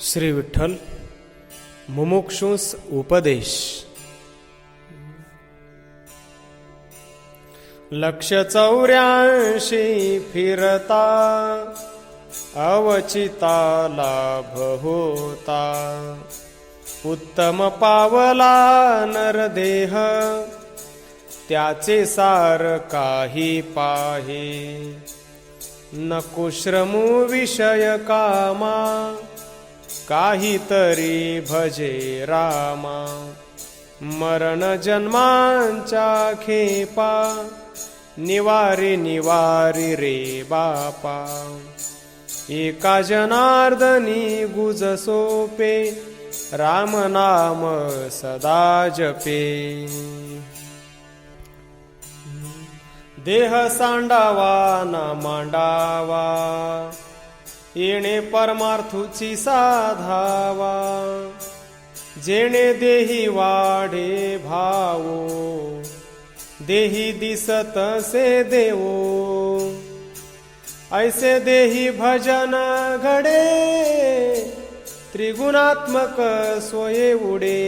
श्री विठ्ठल मुमुक्षुस उपदेश। लक्ष 84 फिरता अवचिता लाभ होता। उत्तम पावला नरदेह त्याचे सार काही पाहे। नको श्रमू विषय कामा काहीतरी भजे रामा। मरण जन्मांच्या खेपा निवारी निवारी रे बापा। एका जनार्दनी गुज सोपे राम नाम सदा जपे। देह सांडावा ना मांडावा येणे परमार्थुची साधावा। जेणे देही वाढे भावो देही दिसत से देवो। ऐसे देही भजन घडे त्रिगुणात्मक सोये उडे।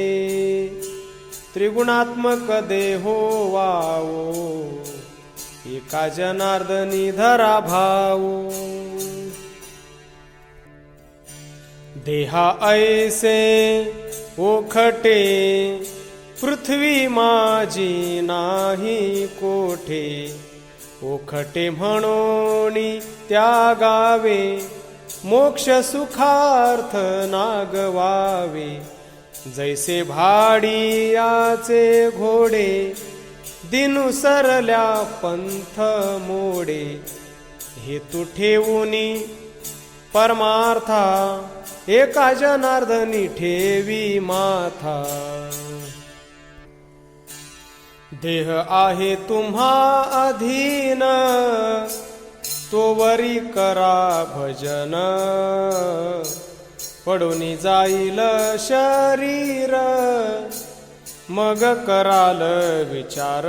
त्रिगुणात्मक देहो वावो एका जनार्दनी धरा भावो। देहा ऐसे ओखटे पृथ्वी माझी नाही कोठे। ओखटे म्हणोनी त्यागावे मोक्ष सुखार्थ नागवावे। जैसे भाडियाचे घोडे दिनु सरल्या पंथ मोडे। हेतू ठेवूनी परमार्था एका जनार्दनी ठेवी माथा। देह आहे तुम्हा अधीन तोवरी करा भजन। पडूनी जाईल शरीर मग कराल विचार।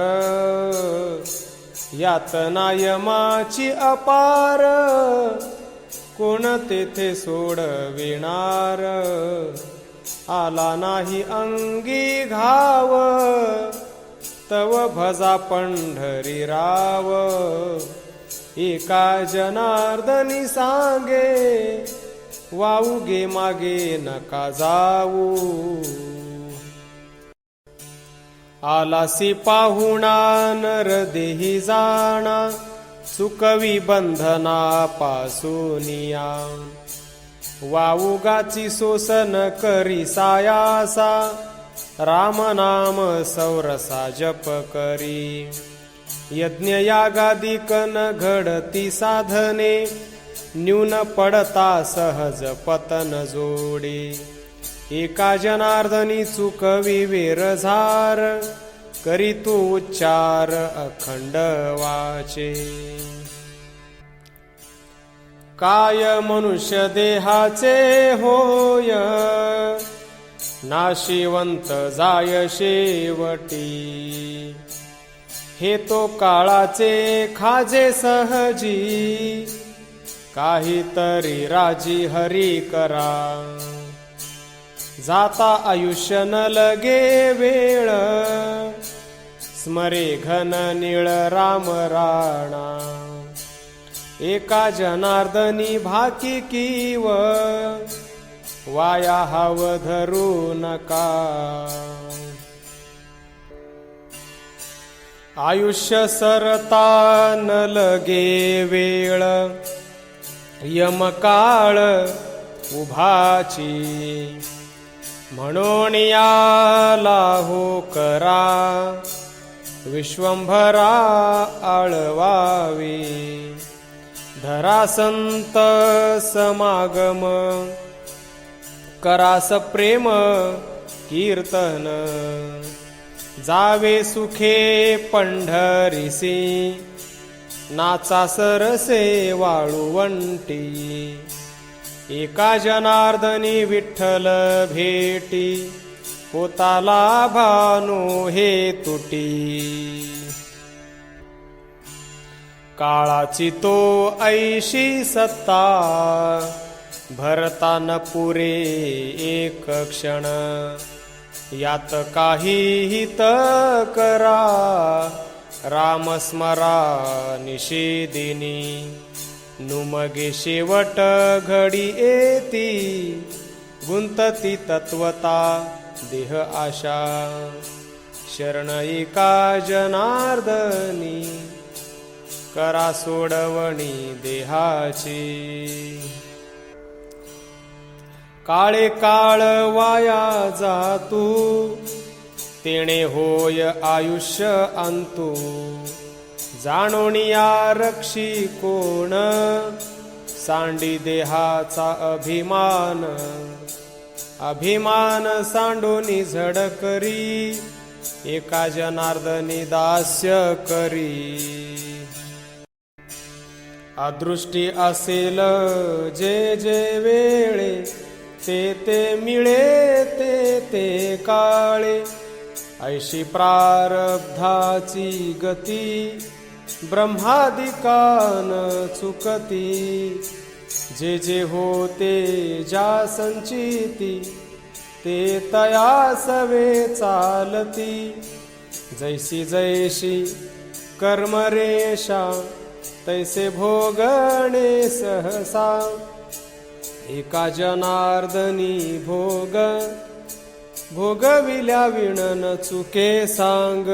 यातना यमाची अपार कोण तेथे सोडविणार। आला नाही अंगी घाव तव भजा पंढरी राव। एका जनार्दनी सांगे वाऊ गे मागे नका जाऊ। आलासी पाहुणा नर देही जाणा सुकवी बंधना पासूनिया। वाऊगाची सोसन करी सायासा राम नाम सौरसा जप करी। यज्ञ यागादिक न घडती साधने न्यून पडता सहज पतन जोडे। एका जनार्दनी चुकवी वेरझार करी तू उच्चार अखंड वाचे। काय मनुष्य देहाचे होय नाशिवंत जाय शेवटी। हे तो काळाचे खाजे सहजी काहीतरी राजी हरी करा। जाता आयुष्य न लगे वेळ स्मरे घन नीळ राम राणा। एका जनार्दनी भाकी कीव वाया हाव धरू नका। आयुष्य सरता न लगे वेळ यमकाळ उभाची। म्हणून याला हो करा विश्वंभरा आळवावे। धरा संत समागम करास प्रेम कीर्तन। जावे सुखे पंढरीसी नाचा सरसे वाळुवंटी। एका जनार्दनी विठ्ठल भेटी होता लाभानो हे तुटी। काळाची तो ऐशी सत्ता भरता न पुरे एक क्षण, यात काही हित करा, राम स्मरा निषेदिनी, नुमगे शेवट घडी येती, गुंतती तत्वता देह आशा, शरण एका जनार्दनी, करा सोडवणी देहाची. काळे काळ वाया जातू, तेणे होय आयुष्य अंतू, जाणोनिया रक्षी कोण, सांडी देहाचा अभिमान, अभिमान सांडोनी झड करी, एका जनार्दनी दास्य करी. अदृष्टी असेल जे जे वेळे, ते ते मिळे ते ते काळे, ऐशी प्रारब्धाची गती, ब्रह्मादिकान चुकती, जे जे होते ज्या संचिती, ते तया सवे चालती, जैसी जैशी कर्मरेषा, तैसे भोगणे सहसा, एका जनार्दनी भोग, भोगविल्या विण न चुके सांग.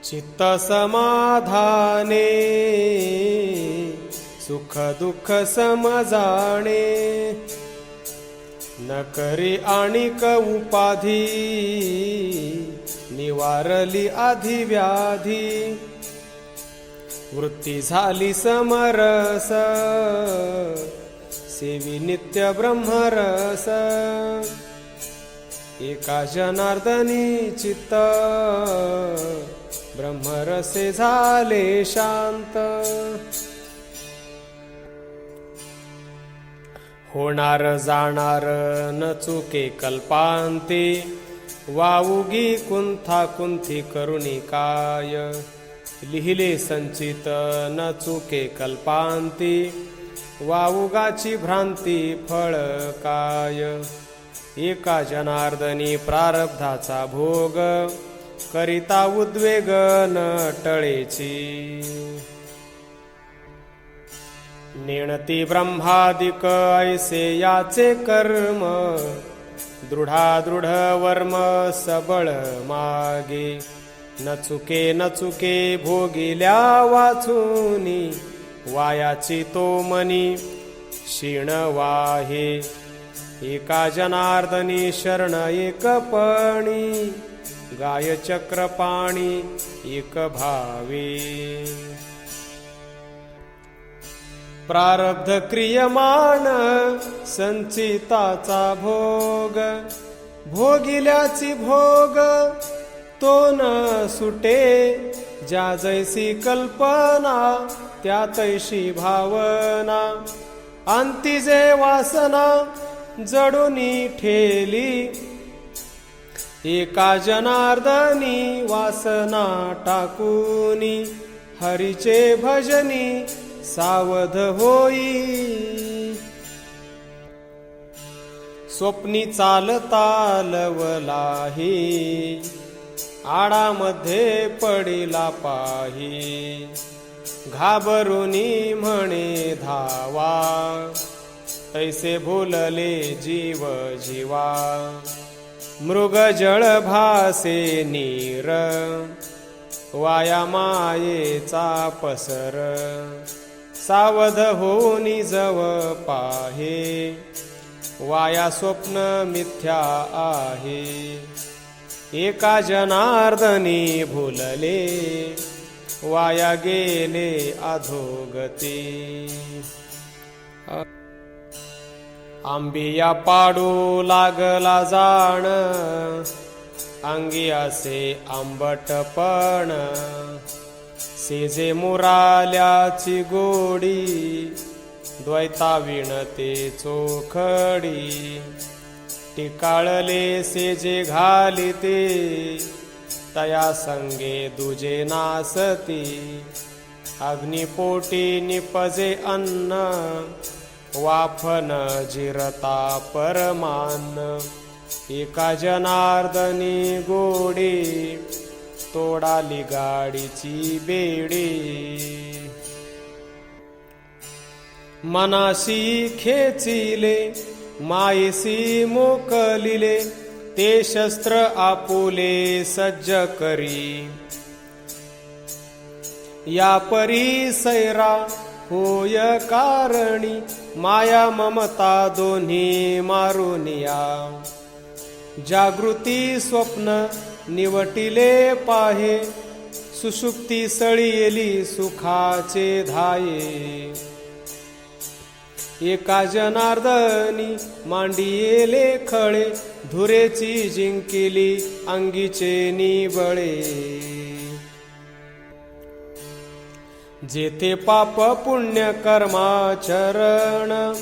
चित्त समाधाने, सुख दुःख समजाणे, न करी आणिक उपाधी, निवारली आधी व्याधी, वृत्ती झाली समरस, सेवी नित्य ब्रह्मरस, एका जनार्दनी चित्त, ब्रह्मरसे झाले शांत. होणार जाणार न चुके कल्पांती, वाऊगी कुंथा कुंथी करुणी काय, लिहिले संचित न चुके कल्पांती, वाऊगाची भ्रांती फळ काय, एका जनार्दनी प्रारब्धाचा भोग, करिता उद्वेग न टळेची. नेणती ब्रह्मादिक ऐसे याचे कर्म, दृढादृढ वर्म सबळ मागे, न चुके भोगिल्या वाचूनी, वायाची तो मनी क्षीण वाहे, एका जनार्दनी शरण एकपणी, गाय चक्रपाणी एक भावे. प्रारब्ध क्रियमान संचिताचा भोग, भोगिल्याची भोग तो न सुटे, ज्या जैसी कल्पना त्या तैशी भावना, अंती जे वासना जडूनी ठेली, एका जनार्दनी वासना टाकूनी, हरीचे भजनी सावध होई. स्वप्नी चालता लवलाही, आडामध्ये पडिला पाही, घाबरुनी म्हणे धावा, तैसे भुलले जीव जीवा, मृग जळ भासे नीर, वाया मायेचा पसर, सावध होनी जव पाहे, वाया स्वप्न मिथ्या आहे, एका जनार्दनी भुलले, वाया गेले अधोगती. आंबिया पाडू लागला जाण, अंगी असे आंबटपण, सेजे मुराल्याची गोडी, द्वैता विणते चोखडी, टिकाळले सेजे घालिते, तया संगे दुजे नासती, अग्निपोटी निपजे अन्न, वाफन जिरता परमान्न. एका जनार्दनी गोडी, तोडाली गाडीची बेडी. मनाशी खेचिले, मायेसी मोकलिले, ते शस्त्र आपुले सज्ज करी. या परी सैरा होय कारणी, माया ममता दोन्ही मारुनिया. जागृती स्वप्न निवटिले पाहे, सुषुप्ती सळियेली सुखाचे धाये. एका जनार्दनी मांडियेले खळे, धुरेची जिंकिली अंगीचे निबळे. जेथे पाप पुण्य कर्माचरण,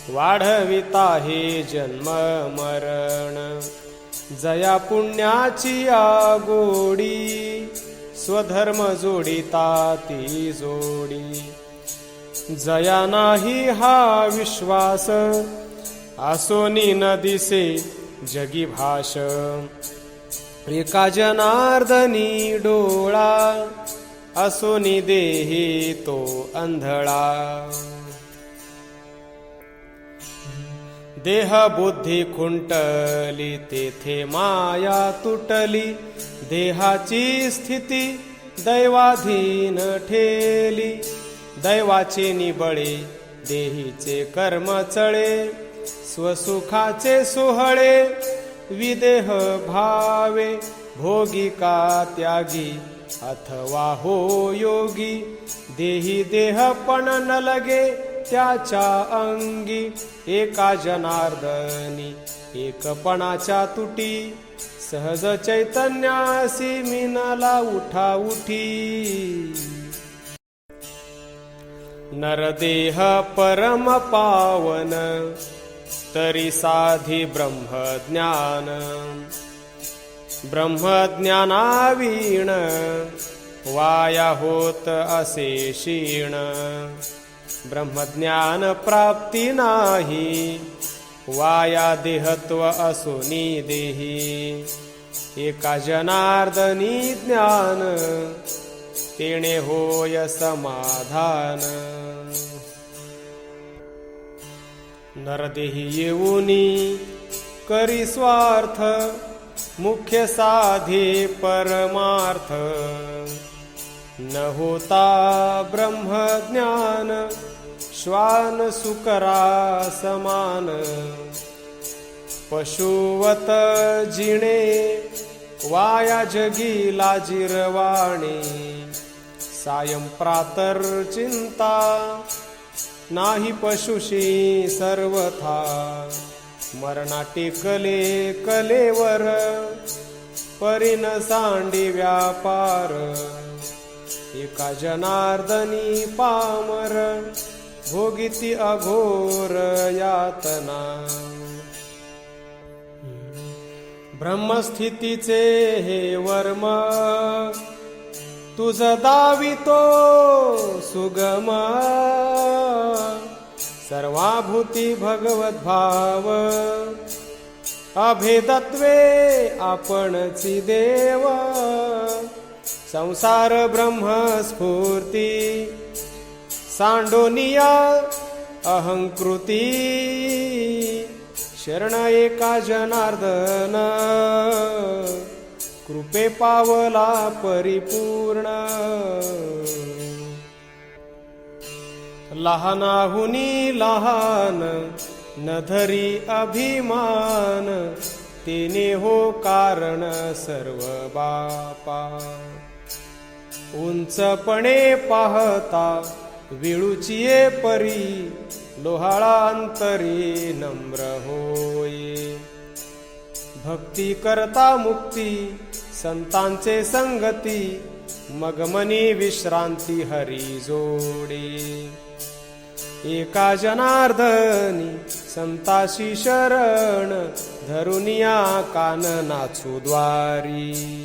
वाढविता हे जन्म मरण. जया पुण्याची आगोडी, स्वधर्म जोडिता ती जोडी. जया नाही हा विश्वास, आसोनी न दिसे जगी भाष. एका जनार्दनी डोळा, असोनी देही तो अंधळा. देह बुद्धी खुंटली, तेथे माया तुटली. देहाची स्थिती दैवाधीन ठेली. दैवाचे निबळे, देहीचे कर्म चळे. स्वसुखाचे सोहळे, विदेह भावे. भोगी का त्यागी, अथवा हो योगी. देही देहपण न लगे त्याच्या अंगी. एका जनार्दनी एकपणाच्या तुटी, सहज चैतन्यासी मिनला उठा उठी. नरदेह परम पावन, तरी साधी ब्रह्मज्ञान. ब्रह्मज्ञानावीण, वाया होत असे क्षीण. ब्रह्मज्ञान प्राप्ती नाही, वाया देहत्व असोनी देही. एका जनार्दनी ज्ञान, तेणे होय समाधान. नरदेही येऊनी करी स्वार्थ, मुख्य साधे परमार्थ. न होता ब्रह्मज्ञान, श्वान सुकरा समान. पशुवत जिणे, वाया जगी लाजिरवाणे. सायं प्रातर चिंता, नाही पशुशी सर्वथा. मरणा टेकले कलेवर, परिन सांडी व्यापार. एका जनार्दनी पामर, भोगिती अघोर यातना. ब्रह्मस्थितीचे हे वर्म, तुझ दावितो सुगम. सर्वाभूती भगवद्भाव, अभेदत्वे आपणची देव. संसार ब्रह्मस्फूर्ती, सांडोनिया अहंकृती. शरण एका जनार्दन, कृपे पावला परिपूर्ण. लहानाहुनी लहान, न धरी अभिमान. तेने हो कारण सर्व बापा. उंचपणे पाहता विळुचिये परी. लोहाळा अंतरी नम्र होये. भक्ती करता मुक्ती, संतांचे संगती. मगमनी विश्रांती हरी जोडे. एका जनार्दनी संताशी शरण, धरुनिया काननाचू द्वारी.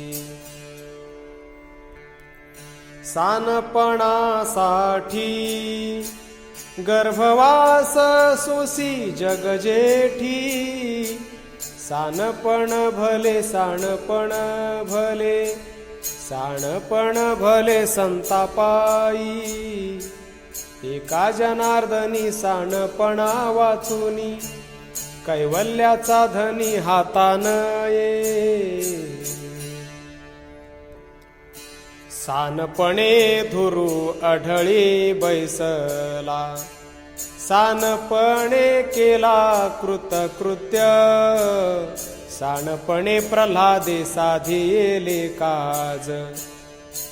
सानपणासाठी गर्भवास सोसी जग जेठी सानपण भले सानपण भले सानपण भले संतापाई एका जनार्दनी सानपणा वाचुनी कैवल्याचा धनी हातान ये सानपणे धुरू आढळी बैसला सानपणे केला कृतकृत्य सानपणे प्रल्हादे साधिले काज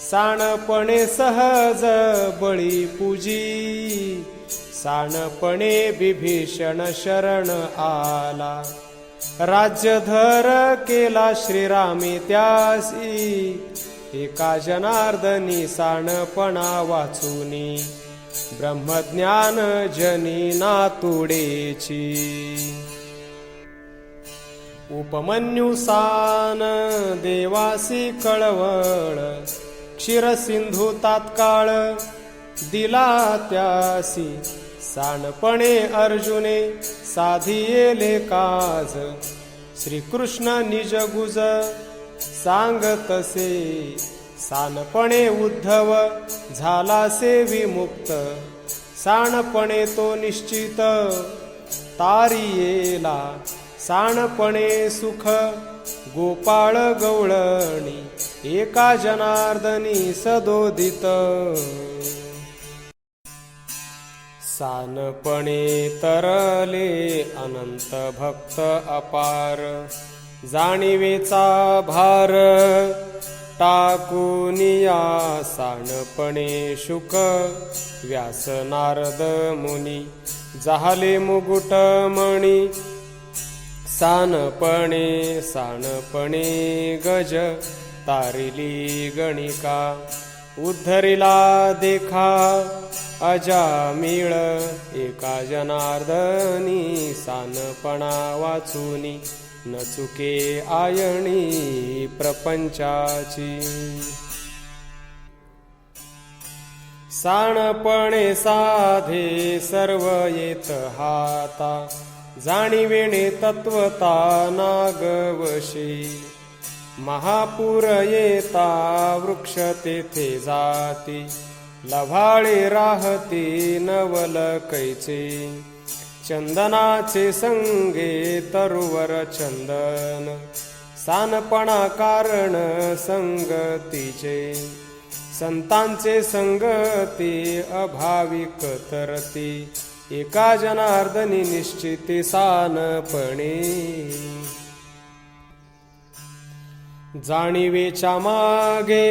सानपणे सहज बळी पूजी सानपणे विभीषण शरण आला राज्यधर केला श्रीरामे त्यासी एका जनार्दनी सानपणा वाचुनी ब्रह्मज्ञान जनी नातुडेची उपमन्यु सान देवासी कळवळ क्षीरसिंधू तात्काळ दिला त्यासी सानपणे अर्जुने साधियेले काज श्रीकृष्ण निज गुज सांगतसे सानपणे उद्धव झालासे विमुक्त सानपणे तो निश्चित तारियेला सानपणे सुख गोपाळ गवळणी एका जनार्दनी सदोदित सानपणे तरले अनंत भक्त अपार जाणिवेचा भार टाकुनिया सानपणे शुक व्यास नारद मुनी जाहले मुकुटमणी सानपणे सानपणे गज तारिली गणिका उद्धरिला देखा अजामिळ एका जनार्दनी सानपणा वाचुनी न चुके आयणी प्रपंचाची सानपणे साधे सर्व येत हाता जाणिवेणे तत्वता नागवशी महापूर येता वृक्ष तेथे जाती लभाळे राहती नवल कैचे चंदनाचे संगे तरुवर चंदन सानपणा कारण संगतीचे संतांचे संगती अभाविक तरती एका जनार्दनी निश्चिती सानपणे जाणिवेच्या मागे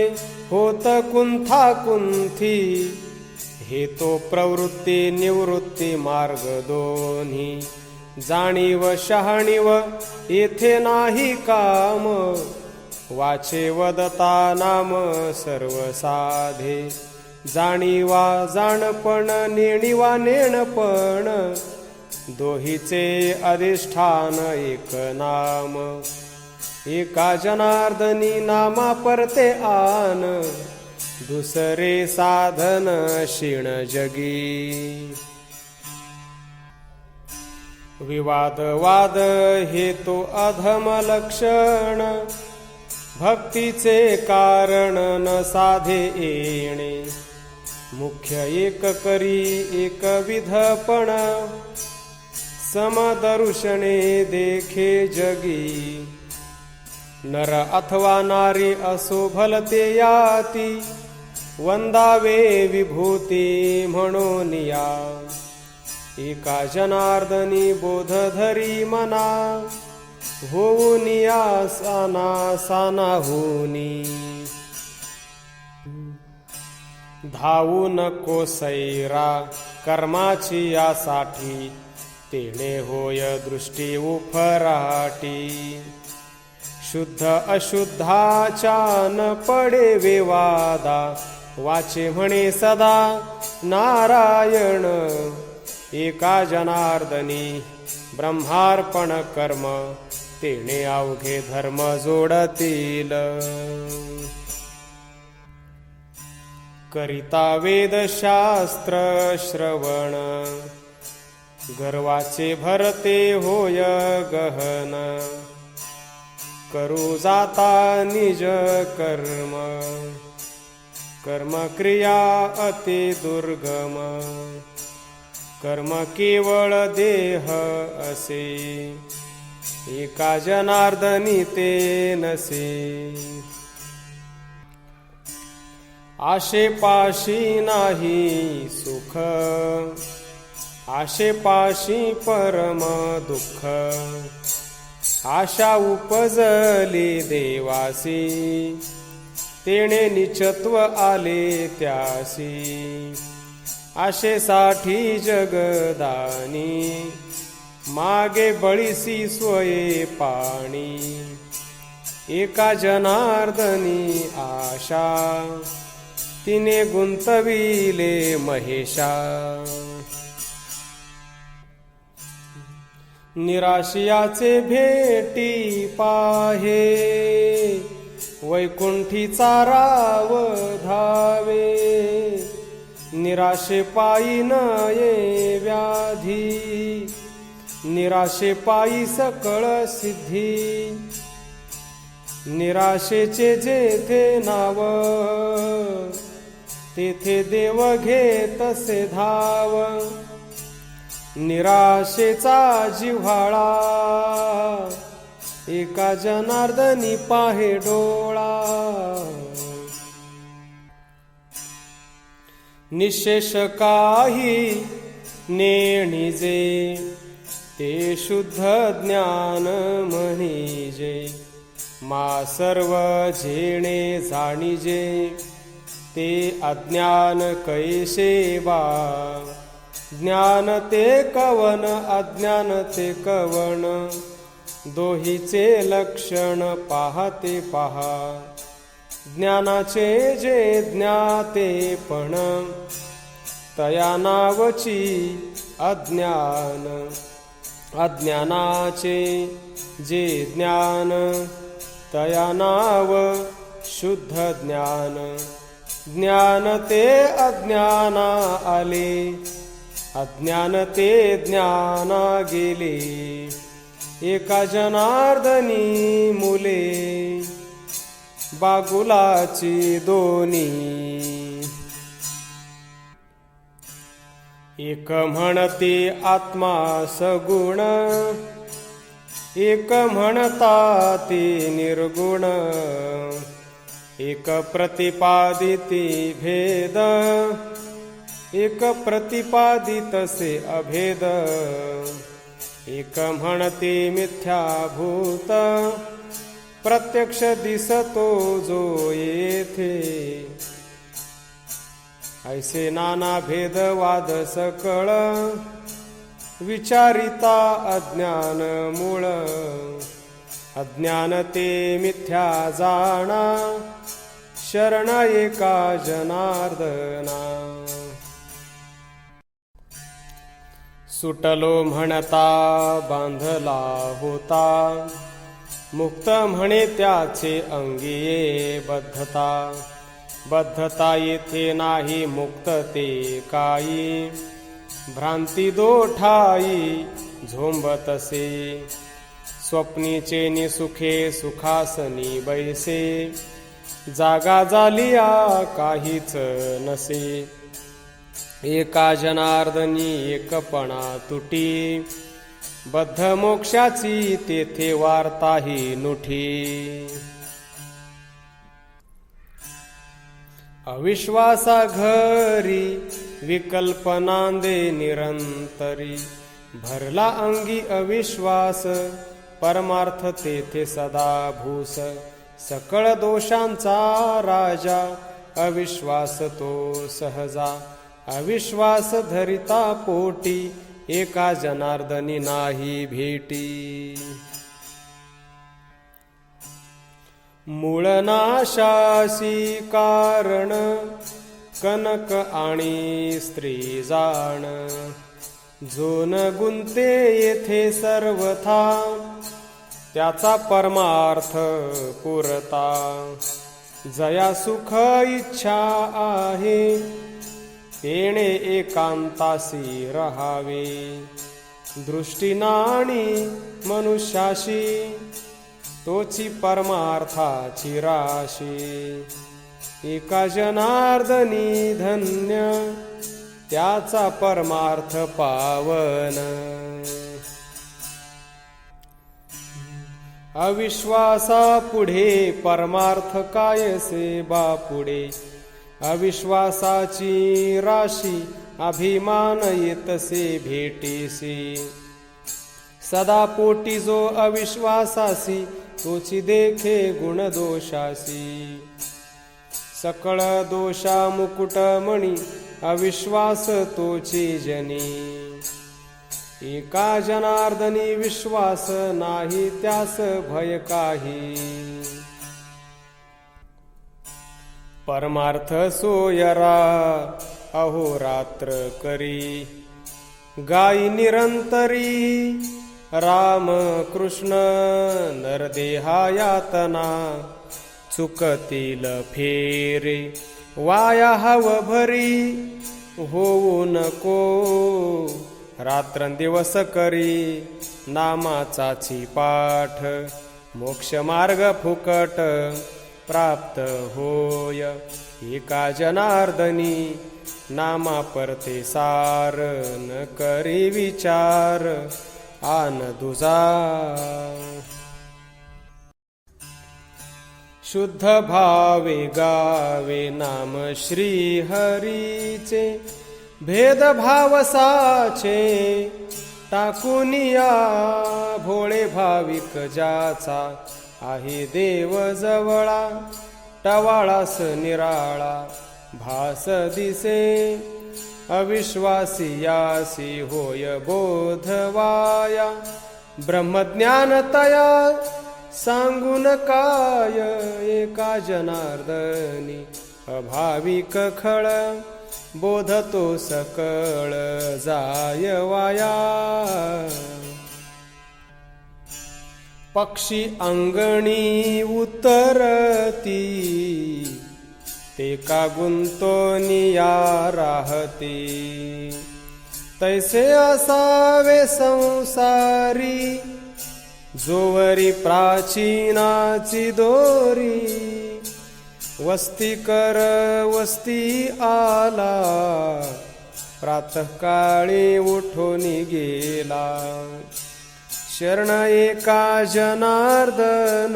होत कुंथा कुंथी हेतो प्रवृत्ती निवृत्ती मार्ग दोन्ही जाणीव शहाणीव येथे नाही काम वाचे वदता नाम सर्व साधे जाणीवा जाणपण नेणीवा नेणपण दोहीचे अधिष्ठान एक नाम एका जनार्दनी नामा परते आन दुसरे साधन क्षीण जगी विवाद वाद हेतु अधम लक्षण भक्तीचे कारण न साधे येणे मुख्य एक करी एक विधपण समदर्शने देखे जगी नर अथवा नारी असो भलते याती वंदावे विभूती म्हणून या एका जनार्दनी बोध धरी मना होऊन या साना साना होनी धावू नको सैरा कर्माची यासाठी तेणे होय दृष्टी उफराटी शुद्ध अशुद्धाच्या न पडे विवादा वाचे म्हणे सदा नारायण एका जनार्दनी ब्रह्मार्पण कर्म तेणे अवघे धर्म जोडतील करिता वेदशास्त्र श्रवण, गर्वाचे भरते होय गहन, करू जाता निज कर्म, कर्म क्रिया अति दुर्गम, कर्म केवळ देह असे, एका जनार्दनी ते नसे. आशेपाशी नाही सुख, आशेपाशी परम दुःख, आशा उपजली देवासी, तेणे निचत्व आले त्यासी. आशेसाठी जगदानी, मागे बळीसी स्वये पाणी, एका जनार्दनी आशा, तिने गुंतविले महेशा. निराशियाचे भेटी पाहे, वैकुंठीचा राव धावे, निराशे पायी नये व्याधी, निराशे पायी सकळ सिद्धी. निराशेचे जेथे नाव, तेथे देव घेतसे धाव. निराशेचा जिव्हाळा, एका जनार्दनी पाहे डोळा. निशेष काही नेणिजे, ते शुद्ध ज्ञान म्हणिजे. मा सर्व झेणे जाणिजे, ते अज्ञान कैसे बा. ज्ञान ते कवन, अज्ञान ते कवन, दोहीचे लक्षण पाहते पहा. ज्ञानाचे जे ज्ञातेपण, तया नावची अज्ञान. अज्ञानाचे जे ज्ञान, तया नाव शुद्ध ज्ञान. ज्ञान ते अज्ञाना आले, अज्ञान ते ज्ञाना गेले. एका जनार्दनी मुले, बागुलाची दोनी. एक म्हणते आत्मा सगुण, एक म्हणता ते निर्गुण. एक प्रतिपादिती भेद, एक प्रतिपादितसे अभेद. एक म्हणते मिथ्याभूत, प्रत्यक्ष दिसतो जो येथे. ऐसे नाना भेदवाद सकळ, विचारिता अज्ञान मूळ. अज्ञान ते मिथ्या जाणा, शरण एका जनार्दना. सुटलो म्हणता बांधला होता, मुक्त म्हणे त्याचे अंगिये बद्धता. बद्धता येथे नाही मुक्तते काही, भ्रांती दोठाई झोंबतसे. स्वप्नीचे निसुखे सुखासनी बैसे, जागा झालिया काहीच नसे. एका जनार्दनी एकपणा तुटी, बद्ध मोक्षाची तेथे वार्ताही नुठी. अविश्वासा घरी विकल्पनांदे निरंतरी. भरला अंगी अविश्वास, परमार्थ तेथे सदा भूस. सकळ दोषांचा राजा, अविश्वास तो सहजा. अविश्वास धरिता पोटी, एका जनार्दनी नाही भेटी. मूळ नाशासी कारण, कनक आणि स्त्री जाण. जोन गुंते येथे सर्वथा, त्याचा परमार्थ पुरता. जया सुख इच्छा आहे तेणे एकांतासी रहावे दृष्टीनाणी मनुष्याशी तोची परमार्थाची राशी एका जनार्दनी धन्य त्याचा परमार्थ पावन अविश्वासा पुढे परमार्थ कायसे बापुढे अविश्वासाची राशी अभिमान येतसे भेटीसी सदा पोटी जो अविश्वासासी तोची देखे गुणदोषासी सकळ दोषा मुकुटमणी अविश्वास तोची जनी एका जनार्दनी विश्वास नाही त्यास भय काही परमार्थ सोयरा अहोरात्र करी गाई निरंतरी राम कृष्ण नरदेहा यातना चुकतील फेरे वाया हव भरी होऊ नको रात्रंदिवस करी नामाचाची पाठ मोक्ष मार्ग फुकट प्राप्त होय एका जनार्दनी नामा परते सार न करी विचार आन दुजा शुद्ध भावे गावे नाम श्री हरीचे भेदभाव साचे टाकुनिया भोळे भाविक ज्याचा आहे देव जवळा टवाळास निराळा भास दिसे अविश्वासियासी होय बोधवाया ब्रह्मज्ञान तया सांगून काय एका जनार्दनी अभाविक खळ बोधतो सकळ जाय वाया पक्षी अंगणी उतरती ते का गुंतोनिया राहती तैसे असावे संसारी जोवरी प्राचीनाची दोरी वस्ती कर वस्ती आला प्रातःकाळी उठून गेला शरण एका जनार्दन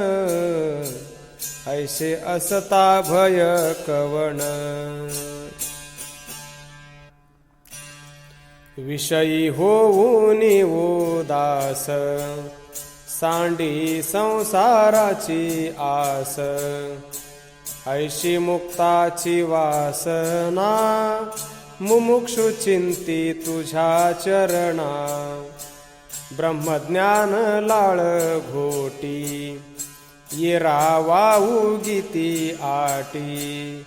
ऐसे असता भय कवण विषयी होऊन उदास सांडी संसाराची आस ऐशी मुक्ताची वासना मुमुक्षु चिंती तुझ्या चरणा ब्रह्मज्ञान लाळ घोटी येरा वाऊ गीती आटी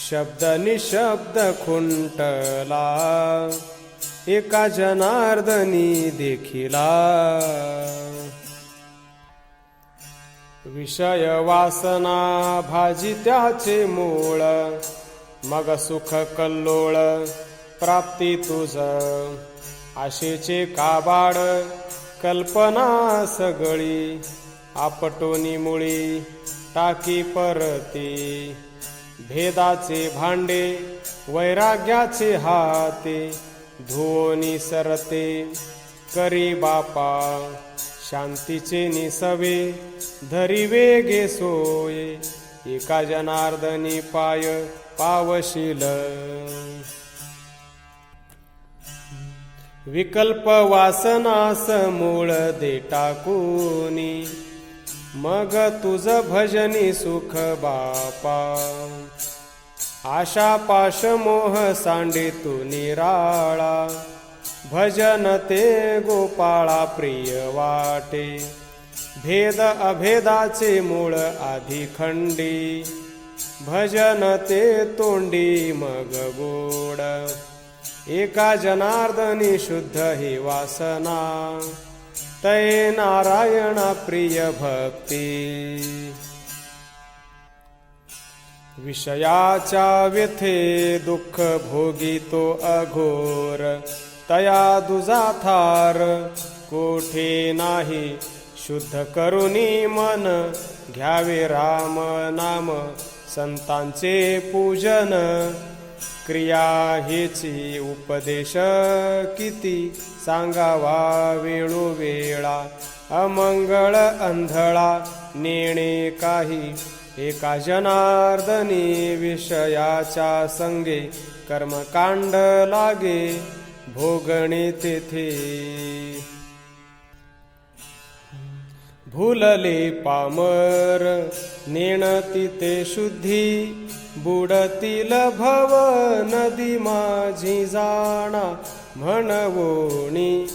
शब्द निशब्द खुंटला एका जनार्दनी देखिला विषय वासना भाजी त्याचे मूळ मग सुख कल्लोळ प्राप्ती तुझ आशेचे काबाड कल्पना सगळी आपटोनी मुळी टाकी परती भेदाचे भांडे वैराग्याचे हाते धुवोनी सरते करी बापा शांतीचे निसवे धरी वेगे सोये एका जनार्दनी पाय पावशील विकल्प वासनास मूळ दे टाकूनी मग तुझ भजनी सुख बापा आशा पाश मोह सांडे तू निराळा भजन ते गोपाळा प्रिय वाटे भेद अभेदाचे मूळ आधी खंडी भजन ते तोंडी मग गोड एका जनार्दनी शुद्ध ही वासना तये नारायणा प्रिय भक्ती विषयाच्या व्यथे दुःख भोगितो अघोर, तया दुजा थार कोठे नाही. शुद्ध करुनी मन घ्यावे राम नाम, संतांचे पूजन क्रिया हेची उपदेश किती सांगावा वेळोवेळा. अमंगळ अंधळा नेणे काही, एका जनार्दनी विषयाच्या संगे कर्मकांड लागे भोगणे तेथे. भूलले पामर नेणती ते शुद्धी, बुडतील भव नदी माझी जाणा. म्हणवोनी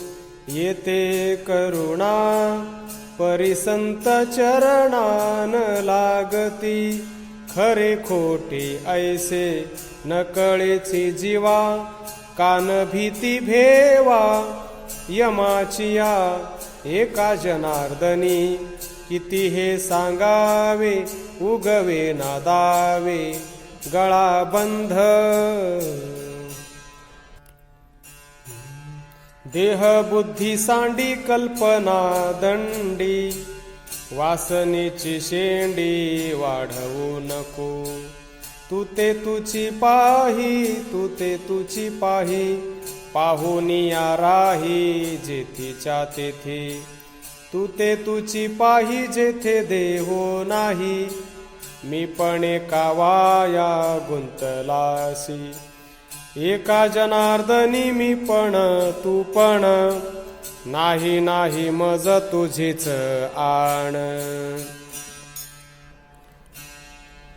येते करुणा, परिसंत चरणान लागती. खरे खोटे ऐसे न कळेची जीवा, कान भीती भेवा यमाचिया. एका जनार्दनी किती हे सांगावे, उगवे नादावे गळा बंध. देह बुद्धी सांडी कल्पना दंडी, वासनेची शेंडी वाढवू नको. तू ते तुची पाही, तू ते तुची पाही, पाहुनिया राही जेथीच्या तेथे. तू ते तुची पाही जेथे देहो नाही, मी पण एका वाया गुंतलासी. एका जनार्दनी मी पण तू पण, नाही नाही मज तुझीच आण.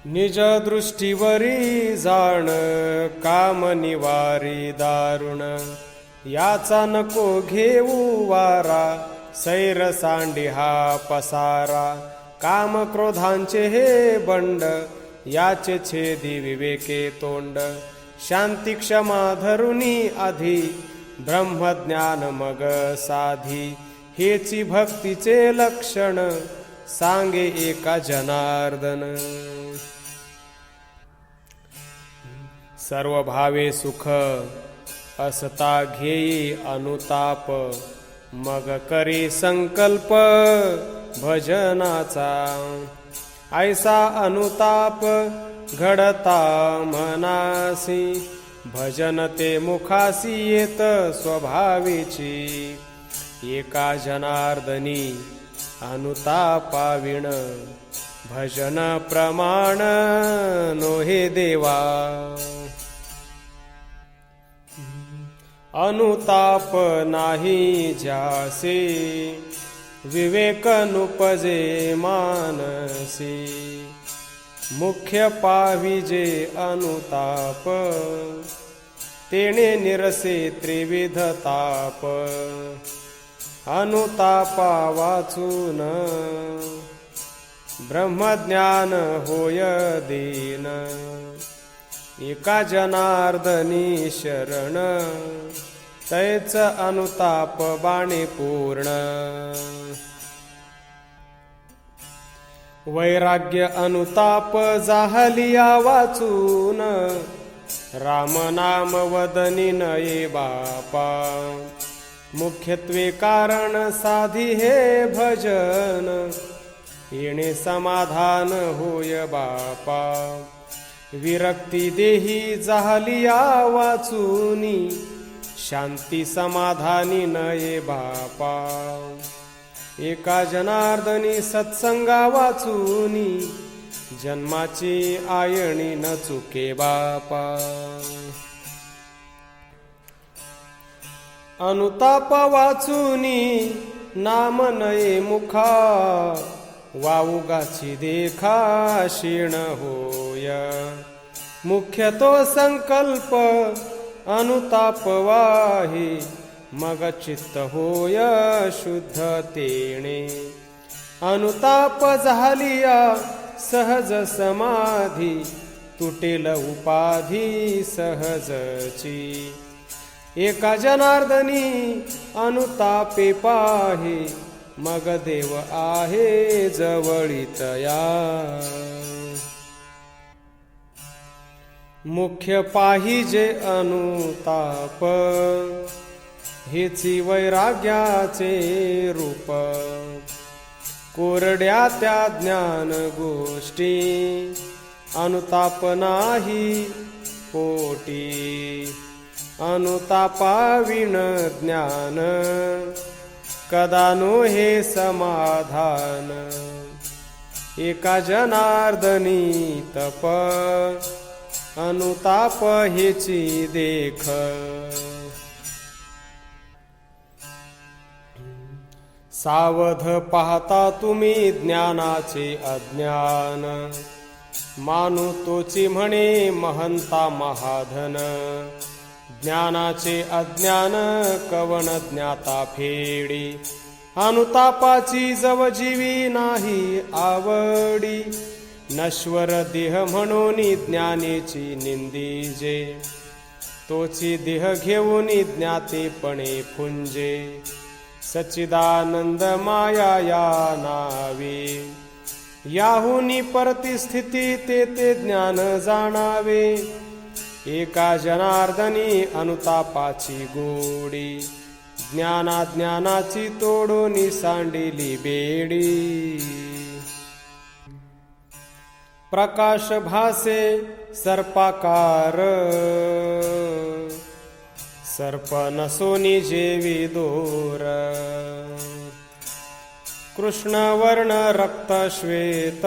निज दृष्टीवरी जाण काम निवारी दारुण, याचा नको घेऊ वारा सैर सांडी हा पसारा. काम क्रोधांचे हे बंड, याचे छेदी विवेके तोंड. शांती क्षमा धरुनी आधी, ब्रह्मज्ञान मग साधी. हेची भक्तीचे लक्षण सांगे एका जनार्दन. सर्व भावे सुख असता घेई अनुताप, मग करी संकल्प भजनाचा. ऐसा अनुताप घडता मनासी, भजन ते मुखासी येत स्वभावेची. एका जनार्दनी अनुतापाविण, भजन प्रमाण नोहे देवा. अनुताप नाही ज्यासे, विवेक नुपजे मानसी. मुख्य पाविजे अनुताप, तेणे निरसे त्रिविध ताप. अनुतापा वाचून ब्रह्मज्ञान होय दीन. एका जनार्दनी शरण, तैच अनुताप बाणे पूर्ण. वैराग्य अनुताप जाहलिया वाचून, राम नाम वदनी नये बापा. मुख्यत्वे कारण साधी हे भजन, येणे समाधान होय बापा. विरक्ती देही जाहलिया वाचूनी, शांती समाधानी नये बापा. एका जनार्दनी सत्संगा वाचूनी, जन्माची आयणी न चुके बापा. अनुताप वाचूनी नाम नये मुखा, वाऊगाची देखा क्षीण होय. मुख्य तो संकल्प अनुताप वाही, मग चित्त होय शुद्ध तेणे. अनुताप झालिया सहज समाधी, तुटेल उपाधी सहजची. एका जनार्दनी अनुतापे पाहे, मग देव आहे जवळीतया. मुख्य पाहिजे अनुताप, हेची वैराग्याचे रूप. कोरड्या त्या ज्ञान गोष्टी, अनुताप नाही पोटी. अनुतापाविण ज्ञान, कदा नो हे समाधान. एका जनार्दनी तप, अनुताप हेची देख. सावध पाहता तुम्ही ज्ञानाचे अज्ञान, मानू तोची म्हणे महंता महाधन. ज्ञानाचे अज्ञान कवण ज्ञाता फेडी, अनुतापाची जव जीवी नाही आवडी. नश्वर देह म्हणून ज्ञानेची निंदीजे, तोची देह घेऊन ज्ञातेपणे फुंजे. सच्चिदानंद माया या नावे, याहुनी परतिस्थिती ते ज्ञान जाणावे. एका जनार्दनी अनुतापाची गोडी, ज्ञानाची तोडून सांडिली बेडी. प्रकाश भासे सर्पाकार, सर्प नसोनी जेवी दोर. कृष्णवर्ण रक्त श्वेत,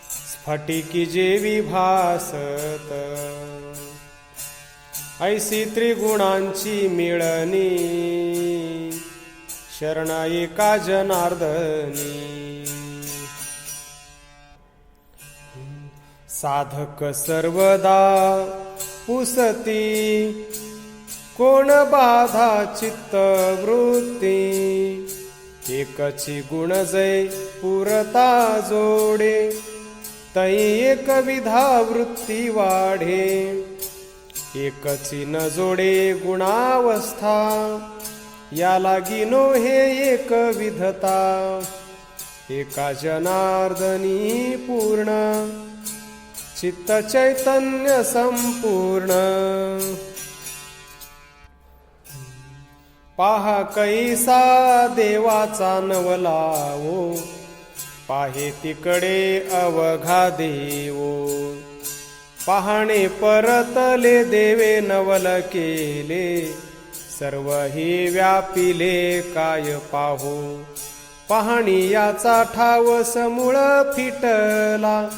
स्फटिकी जेवी भासत. ऐसी त्रिगुणांची मिळणी, शरण एका जनार्दनी. साधक सर्वदा पुसती, कोण बाधा चित्त वृत्ती. एकची गुण जै पुरता जोडे, तै एक विधा वृत्ती वाढे. एकची न जोडे गुणावस्था, या लागिनो हे एक विधता. एका जनार्दनी पूर्ण, चित्त चैतन्य संपूर्ण. पाहा कैसा देवाचा नवलावो, पाहे तिकडे अवघा देवो. पाहणे परतले देवे नवल केले, सर्व ही व्यापिले काय पाहू. पाहणी याचा ठाव समूळ फिटला,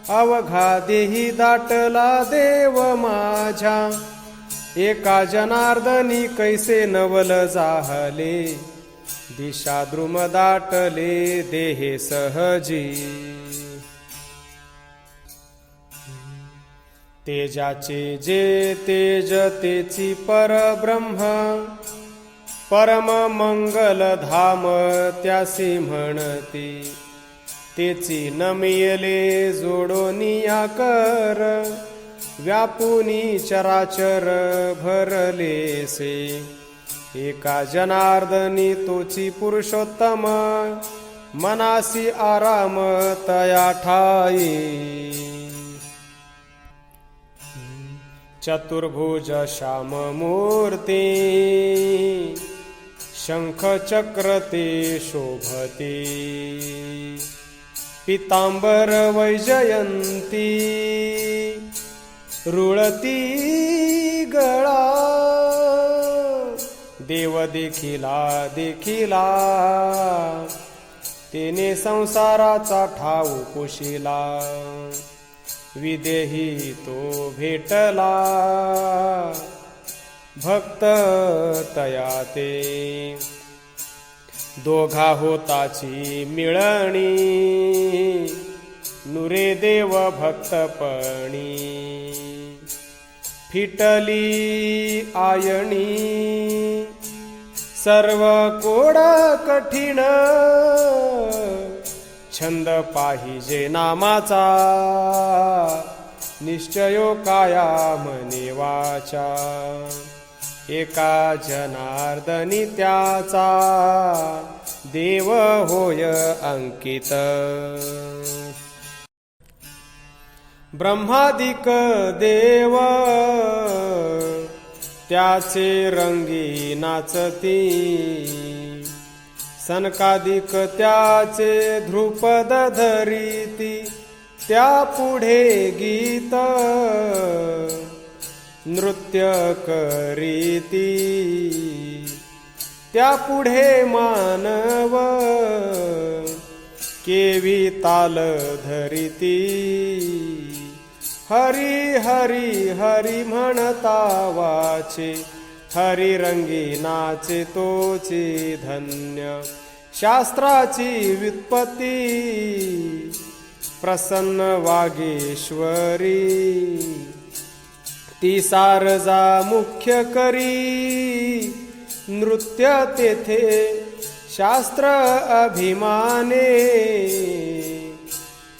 अवघा देही दाटला देव माझ्या. एका जनार्दनी कैसे नवल जाहले, दिशा द्रुम दाटले देहे सहजी. तेजाचे जे तेज तेची परब्रह्म, परम मंगल धाम त्यासी म्हणती. तेची नमियले जोडोनिया कर, व्यापुनी चराचर भरलेसे. एका जनार्दनी तोची पुरुषोत्तम, मनासी आराम तया ठाई. चतुर्भुज श्याम मूर्ती, शंख चक्र ते शोभती. पीतांबर वैजयंती, रुळती गळा. देव देखिला तेने संसाराचा ठाऊ कुशिला. विदेही तो भेटला, भक्त तया ते. दोघा होताची मिळणी, नुरे देव भक्तपणी. फिटली आयणी, सर्व कोड कठीण. छंद पाहिजे नामाचा, निश्चयो काया मने वाचा. एका जनार्दनी त्याचा, देव होय अंकित. ब्रह्मादिक देव त्याचे रंगी नाचती, सनकादिक त्याचे ध्रुपद धरिती, त्या पुढे गीत नृत्य करीती, त्या पुढे मानव केवी ताल धरिती, हरी हरी हरी म्हणता वाचे, हरी रंगी नाचे तोचे धन्य, शास्त्राची व्युत्पत्ती प्रसन्न वागेश्वरी, ती सारजा मुख्य करी, नृत्य तेथे शास्त्र अभिमाने,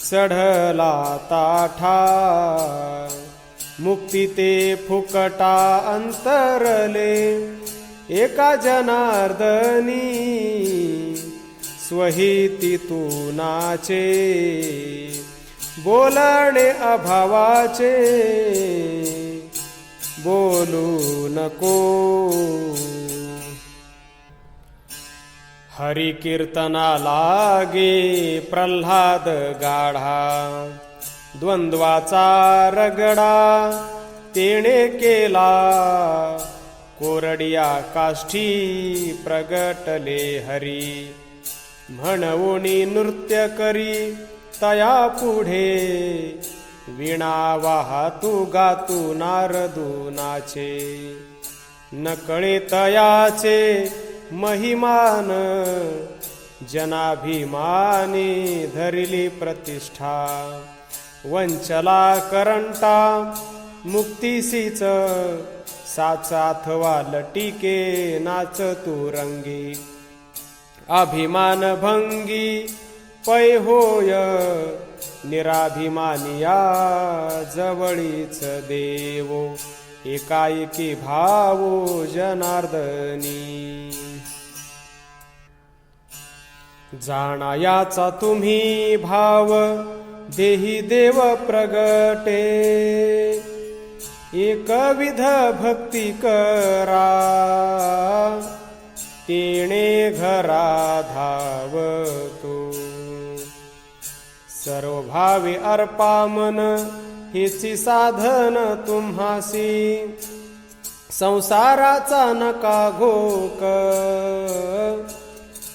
चढला ताठा मुक्ती ते फुकटा अंतरले, एका जनार्दनी स्वहिती तू नाचे, बोलणे अभावाचे बोलू नको, हरी कीर्तना लागे प्रल्हाद गाढा, द्वंद्वाचा रगडा तेणे केला, कोरडिया काष्ठी प्रगटले हरी, म्हणवोनी नृत्य करी तया पुढे, वीणा वाहतू गातू नारदू नाचे, नकळे तयाचे महिमान, जनाभिमानी धरिली प्रतिष्ठा, वंचला करंटा मुक्तीसीच, साचा अथवा लटिके नाच तू रंगी, अभिमान भंगी पै होय, निराभिमानिया जवळीच देवो, एकाएकी भावो जनार्दनी, जाणायाचा तुम्ही भाव देही देव प्रगटे, एकविध भक्ती करा तेणे घरा धावतो, सर्व भावे अर्पा मन हेची साधन तुम्हासी, संसाराचा नका घोक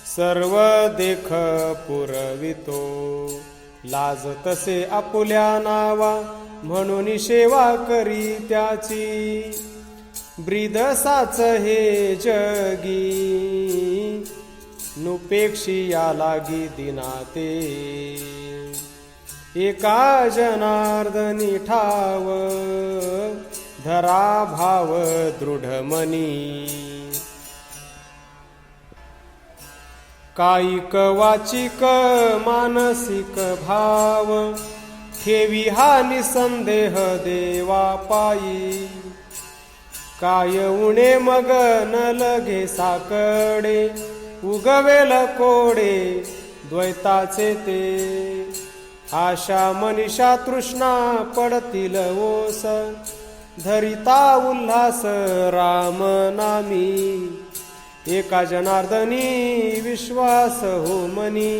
सर्व देख पुरवितो, लाज तसे आपुल्या नावा म्हणून सेवा करी त्याची, ब्रीदसाच हे जगी नुपेक्षिया लागी दिनाते, एका जनार्दनी ठाव धरा भाव दृढमनी, कायिक वाचिक मानसिक भाव ठेवी हा निसंदेह देवा पायी, काय उणे मग न लगे साकडे, उगवेल कोडे द्वैताचे ते, आशा मनीषा तृष्णा पडतील ओस, धरिता उल्हास राम नामी, एका जनार्दनी विश्वास हो मनी,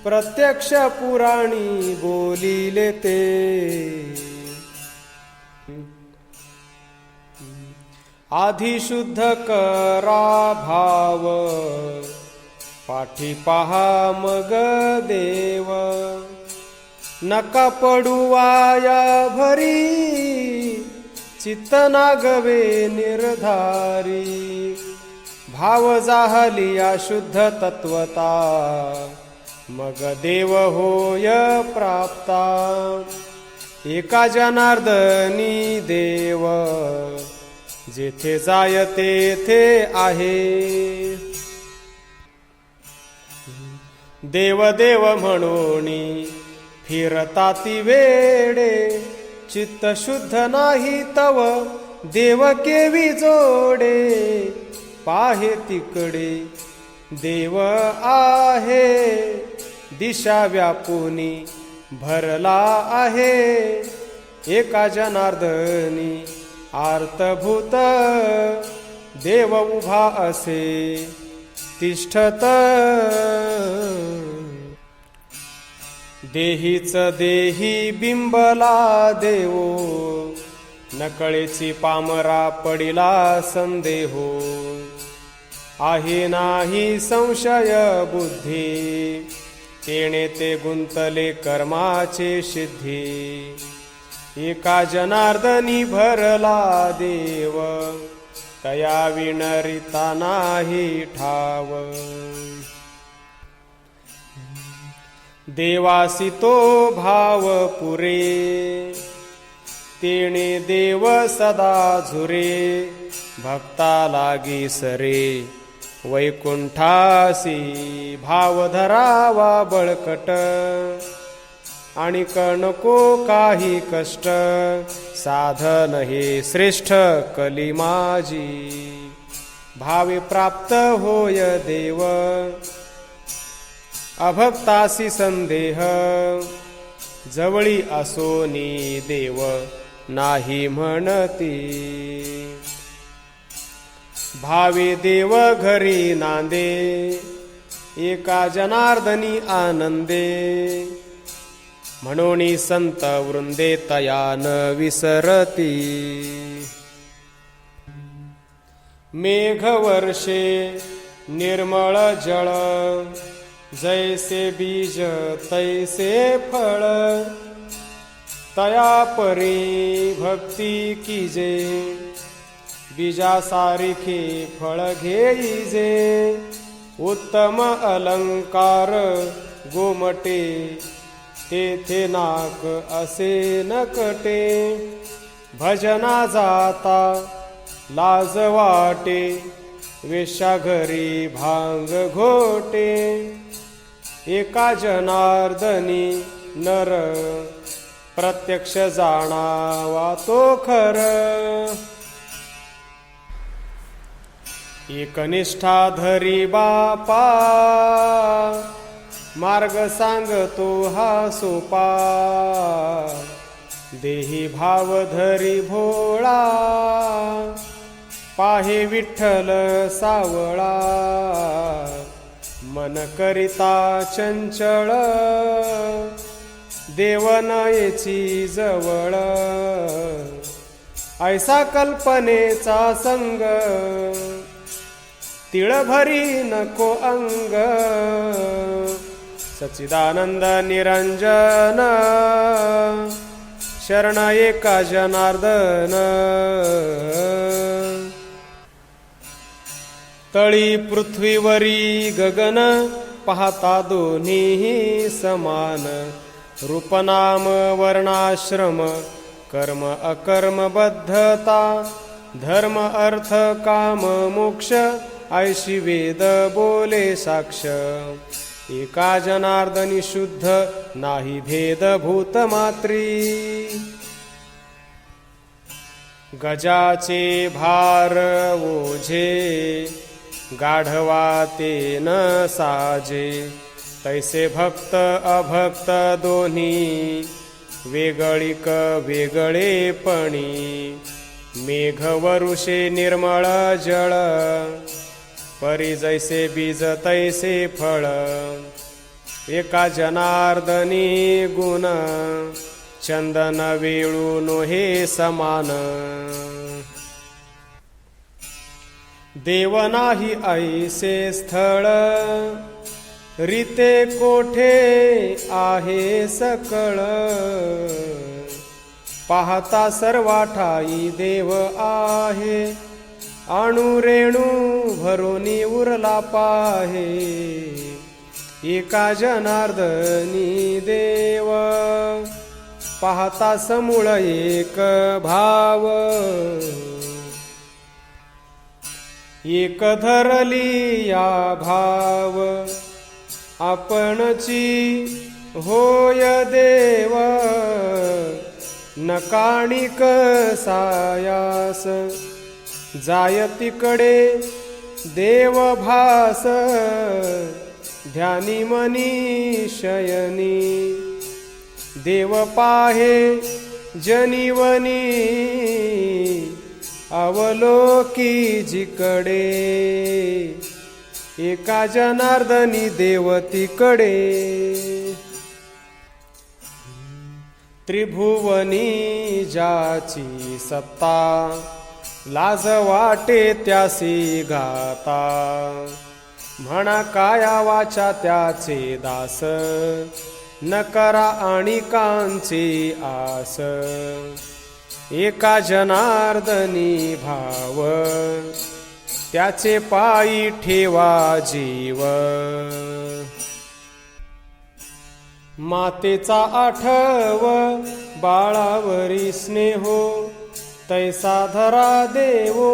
प्रत्यक्ष पुराणी बोलिले ते, आधी शुद्ध करा भाव पाठी पहा मग देव, नका पडू वाया भरी चित्त नागवे निर्धारी, भाव जाहलिया शुद्ध तत्वता मग देव होय प्राप्ता, एका जनार्दनी देव जेथे जाय तेथे आहे, देव देव म्हणोनी फिरता ती वेडे, चित्त शुद्ध नाही तव देव केवी जोडे, पाहे तिकडे देव आहे, दिशा व्यापुनी भरला आहे, एका जनार्दनी आर्तभूत देव उभा असे तिष्ठत देहीच देही बिंबला देवो नकळेची पामरा पडिला संदेहो आहे नाही संशय बुद्धी तेणे ते गुंतले कर्माचे सिद्धी एका जनार्दनी भरला देव तया विणरिता नाही ठाव देवासी तो भाव पुरे तेणे देव सदा झुरे भक्ता लागी सरे वैकुंठासी भाव धरावा बळकट आणि नको काही कष्ट साधन हे श्रेष्ठ कली माझी भावे प्राप्त होय देव अभक्तासी संदेह जवळी असोनी देव नाही म्हणती भावे देव घरी नांदे एका जनार्दनी आनंदे म्हणून संत वृंदे तया न विसरती मेघ वर्षे निर्मळ जळ जैसे बीज तैसे फळ तया परी भक्ती कीजे बीजासारिखे फळ घेईजे उत्तम अलंकार गोमटे तेथे नाक असे नकटे भजना जाता लाज वाटे वेश्या घरी भांग घोटे एका जनार्दनी नर प्रत्यक्ष जाणावा तो खर एकनिष्ठा धरी बापा मार्ग सांगतो हा सोपा देही भाव धरी भोळा पाहे विठ्ठल सावळा मन करिता चंचळ देवनायेची जवळ ऐसा कल्पनेचा संग तिळभरी नको अंग सच्चिदानंद निरंजन शरण एका जनार्दन तळी पृथ्वीवरी गगन पाहता दोन्ही समान रूपनाम वर्णाश्रम कर्म अकर्म बद्धता धर्म अर्थ काम मोक्ष ऐशी वेद बोले साक्ष एका जनार्दनी शुद्ध नाही भेद भूत मात्री गजाचे भार ओझे गाढवा ते न साजे तैसे भक्त अभक्त दोन्ही वेगळिक वेगळेपणी मेघ वरुषे निर्मळ जळ परी जैसे बीज तैसे फळ एका जनार्दनी गुण चंदन वेळून हे समान देव नाही ऐसे स्थळ रीते कोठे आहे सकळ पाहता सर्वा ठाई देव आहे अणुरेणू भरोनी उरला पाहे एका जनार्दनी देव पाहता समूळ एक भाव एक धरली या भाव आपणची होय देव नकाणिक सायास जाय तिकडे देव भास ध्यानी मनी शयनी देव पाहे जनिवनी अवलोकी जिकडे एका जनार्दनी देवतीकडे त्रिभुवनी ज्याची सत्ता लाज वाटे त्यासी गाता म्हणा काया वाचा त्याचे दास न करा आणिकांची आस एका जनार्दनी भाव त्याचे पायी ठेवा जीव मातेचा आठव बाळावरी स्नेहो तैसा धरा देवो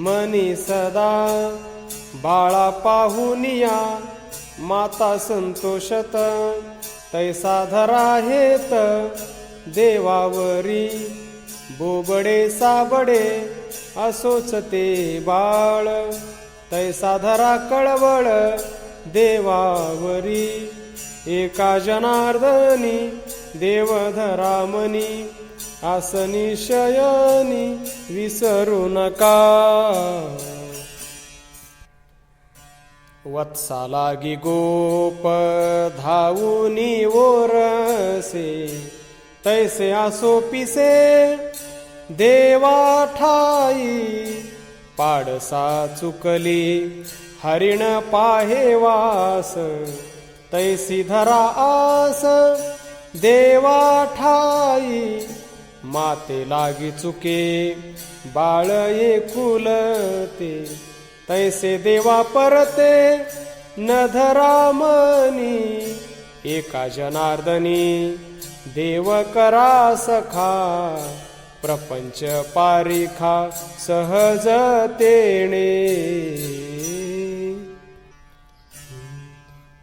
मनी सदा बाळा पाहुनिया माता संतोषत तैसा धरा हेत देवावरी बोबडे साबडे असोच ते बाळ तैसा धरा कळवळ देवावरी एका जनार्दनी देवधरा मनी आसनी शयनी विसरू नका वत्सालागी गोप धावूनी ओरसे तैसे आसो पिसे देवा ठाई पाडसा चुकली हरिण पाहे वास तैसी धरा आस देवा ठाई माते लागी चुके बाळ एकुलते तैसे देवा परते न धरा मनी एका जनार्दनी देव करा सखा प्रपंच पारिखा सहजतेने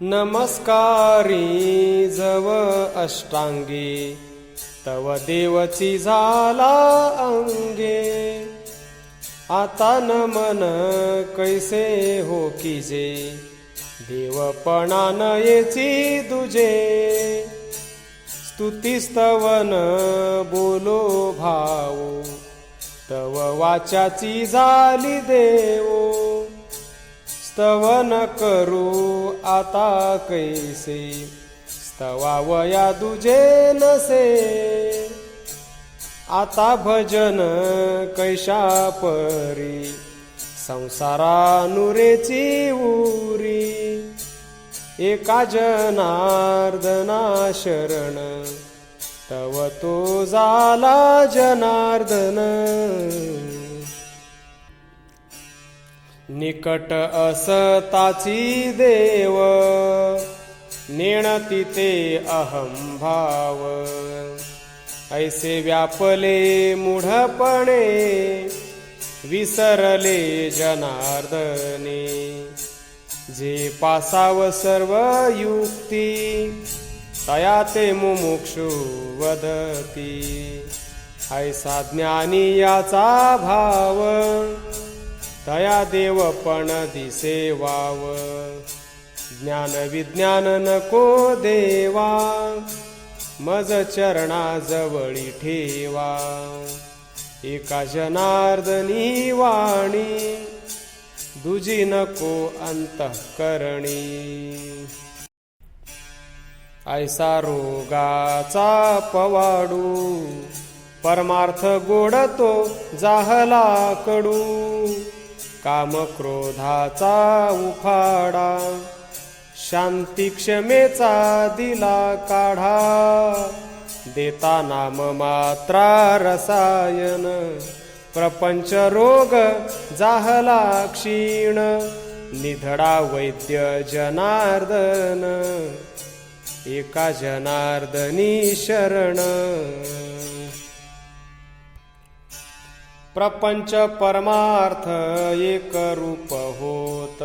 नमस्कारी जव अष्टांगी तव देवची झाला अंगे आता नमन कैसे हो कीजे देवपणा नयेची दुजे स्तुतिस्तवन बोलो भावो तव वाचाची झाली देवो स्तवन करू आता कैसे स्तवावया दुजे नसे आता भजन कैशा परी संसारा नुरेची उरी एका जनार्दना शरण तव तो झाला जनार्दन निकट असताची देव नेणती ते अहम भाव ऐसे व्यापले मूढपणे विसरले जनार्दने जे पासाव सर्व युक्ती तया ते मुमुक्षु वदती ऐसा ज्ञानी याचा भाव तया देवपण दिसे वाव ज्ञान विज्ञान नको देवा मज चरणाजवळी ठेवा एका जनार्दनी वाणी दुजी नको अंतःकरणी ऐसा रोगाचा पवाडू परमार्थ गोडतो जाहला कडू काम क्रोधाचा उफाडा शांती क्षमेचा दिला काढा देता नाम मात्रा रसायन प्रपंच रोग जाहला क्षीण निधडा वैद्य जनार्दन एका जनार्दनी शरण प्रपंच परमार्थ एक रूप होत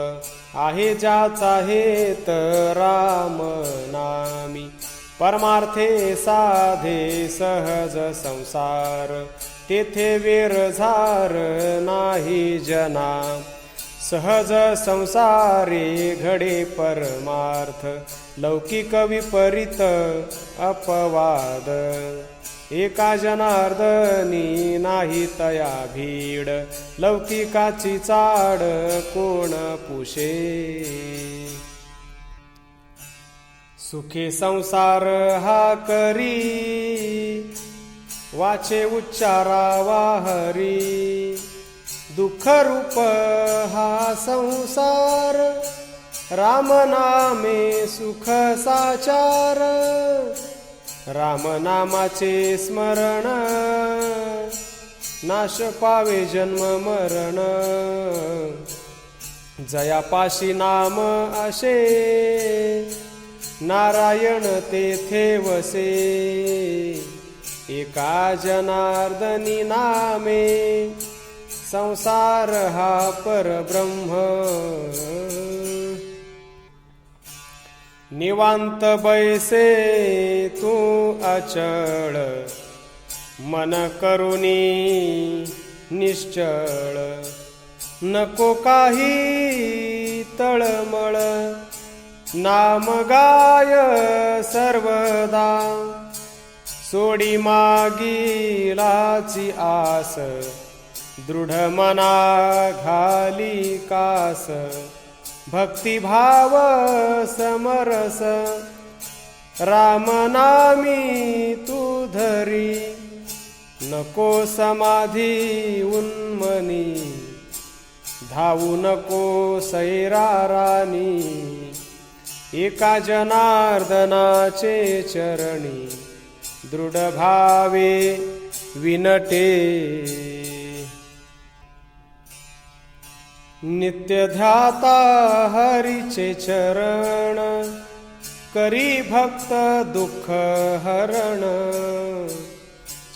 आहे ज्याचा हेत राम नामी परमार्थे साधे सहज संसार तेथे वेरझार नाही जना सहज संसारे घडे परमार्थ लौकिक विपरीत अपवाद एका जनार्दनी नाही तया भीड, लौकिकाची चाड कोण पुशे. सुखी संसार हा करी, वाचे उच्चारावा हरी. दुःख रूप हा संसार, राम नामे सुख साचार. राम नामाचे स्मरण, नाश पावे जन्म मरण. जयापाशी नाम असे, नारायण तेथे वसे. एका जनार्दनी नामे, संसार हा परब्रह्म. निवांत बैसे तू अचळ, मन करुनी निश्चळ. नको काही तळमळ, नाम गाय सर्वदा. सोडी मागीलाची आस, दृढ मना घाली कास. भक्तिभाव समरस, राम नामी तू धरी. नको समाधी उन्मनी, धावू नको सैरारानी. एका जनार्दनाचे चरणी, दृढ भावे विनटे. नित्य ध्याता हरीचे चरण, करी भक्त दुःख हरण.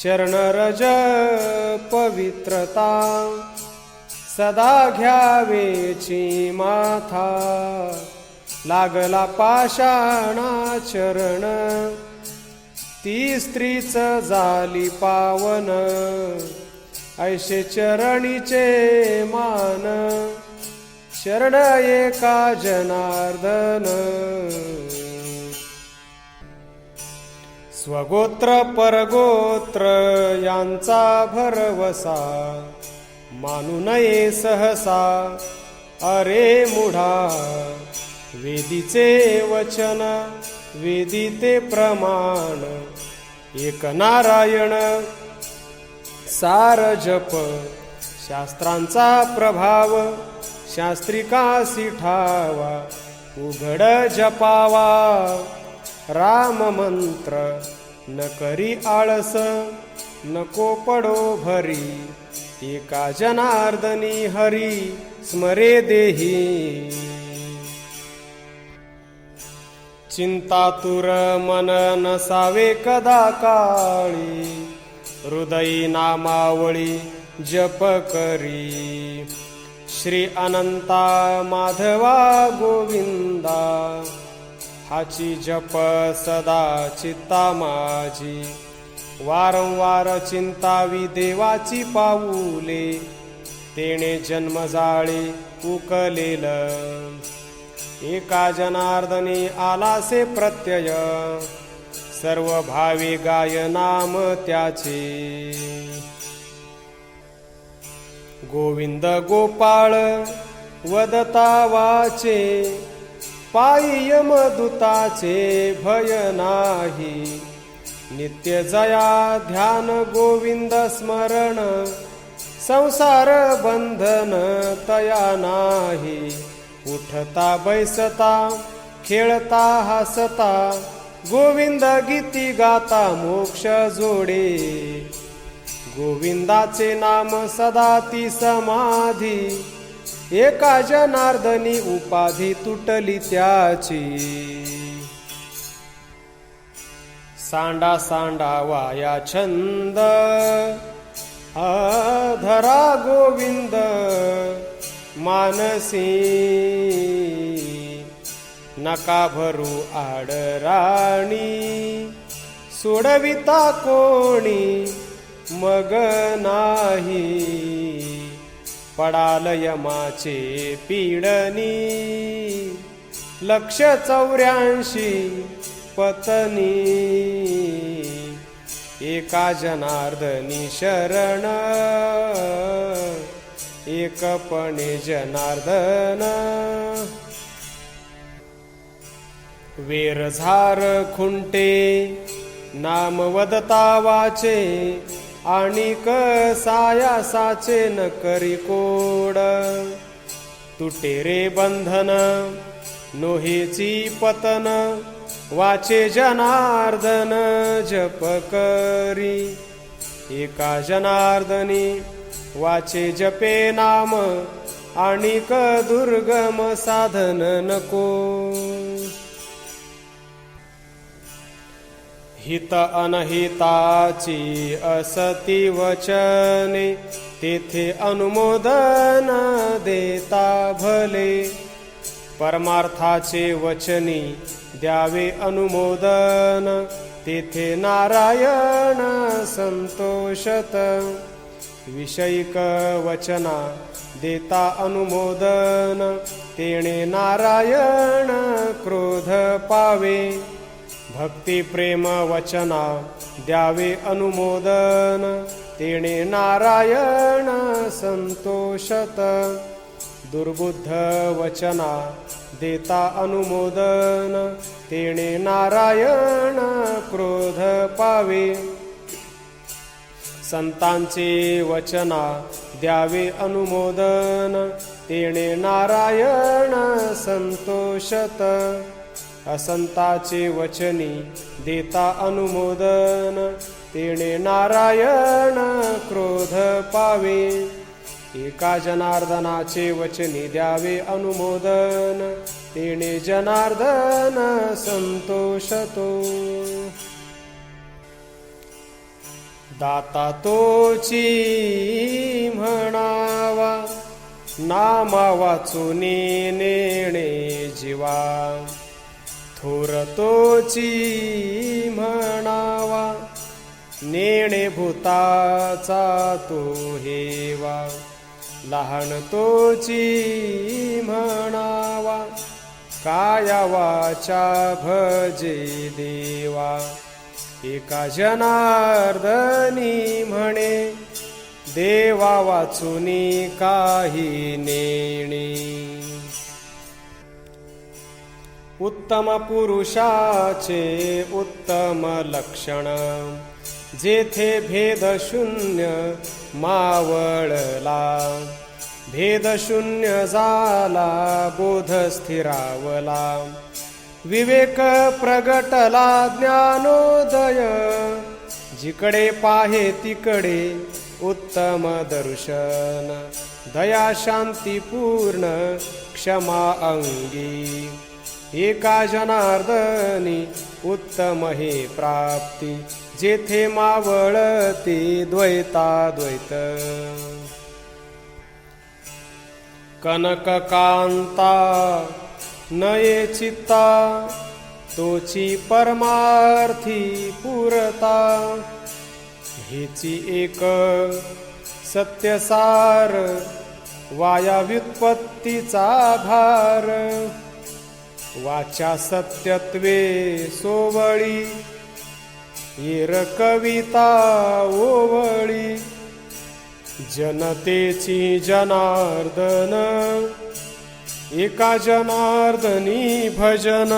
चरण रज पवित्रता, सदा घ्यावेची माथा. लागला पाषाणा चरण, ती स्त्रीच झाली पावन. ऐशे चरणीचे मान, शरण एका जनार्दन. स्वगोत्र परगोत्र यांचा भरवसा, मानू नये सहसा. अरे मूढा, वेदीचे वचन वेदिते प्रमाण. एक नारायण सार जप, शास्त्रांचा प्रभाव. शास्त्रिकासी ठावा, उघड जपावा. राम मंत्र न करी आळस, नको पडो भरी. एका जनार्दनी हरी स्मरे देही. चिंतातुर मन नसावे कदा काळी, हृदयी नामावळी जप करी. श्री अनंता माधवा गोविंदा, हाची जप सदा चित्ता माझी. वारंवार चिंतावी देवाची पाऊले, तेणे जन्मजाळी उकलेल. एका जनार्दनी आलासे प्रत्यय, सर्व भावी गाय नाम त्याचे. गोविंद गोपाळ वदता वाचे, पायी यमदूताचे भय नाही. नित्य जया ध्यान गोविंद स्मरण, संसार बंधन तया नाही. उठता बैसता खेळता हसता, गोविंद गीती गाता मोक्ष जोडे. गोविंदाचे नाम सदा ती समाधी, एका जनार्दनी उपाधी तुटली त्याची. सांडा सांडा वाया छंद, धरा गोविंद मानसी. नका भरू आडराणी, सोडविता कोणी मग नाही. पडाल यमाचे पीडनी, 184 पतनी. एका जनार्दनी शरण, एकपणे जनार्दन. वेरझार खुंटे नाम वदता वाचे, आणिक सायासाचे न करी कोड. तुटे रे बंधन नोहेची पतन, वाचे जनार्दन जप करी. एका जनार्दनी वाचे जपे नाम, आणिक दुर्गम साधन नको. हित अनहिताची असती वचने, तेथे अनुमोदन देता भले. परमार्थाचे वचनी द्यावे अनुमोदन, तेथे नारायण संतोषत. विषयिक वचना देता अनुमोदन, तेणे नारायण क्रोध पावे. भक्ती प्रेम वचना द्यावे अनुमोदन, तेणे नारायण संतोषत. दुर्बुद्ध वचना देता अनुमोदन, तेणे नारायण क्रोध पावे. संतांचे वचना द्यावे अनुमोदन, तेणे नारायण संतोषत. असंताचे वचनी देता अनुमोदन, तेणे नारायण क्रोध पावे. एका जनार्दनाचे वचनी द्यावे अनुमोदन, तेणे जनार्दन संतोषतो. दाता तोची म्हणावा, नामा वाचुनी नेणे जीवा. थोर तोची म्हणावा, नेणे भूताचा तो हेवा. लहान तोची म्हणावा, काया वाचा भजे देवा. एका जनार्दनी म्हणे, देवा वाचुनी काही नेणे. उत्तम पुरुषाचे उत्तम लक्षण, जेथे भेद शून्य मावळला. भेद शून्य झाला बोध स्थिरावला. विवेक प्रगटला ज्ञानोदय. जिकडे पाहे तिकडे उत्तम दर्शन. दया शांती पूर्ण क्षमा अंगी. एका जनार्दनी उत्तम हे प्राप्ती. जेथे मावळती द्वैताद्वैत. कनककांता नये चित्ता, तोची परमार्थी पुरता. हेची एक सत्यसार, वाया व्युत्पत्तीचा भार. वाचा सत्यत्वे सोवळी, येर कविता ओवळी. जनतेची जनार्दन, एका जनार्दनी भजन.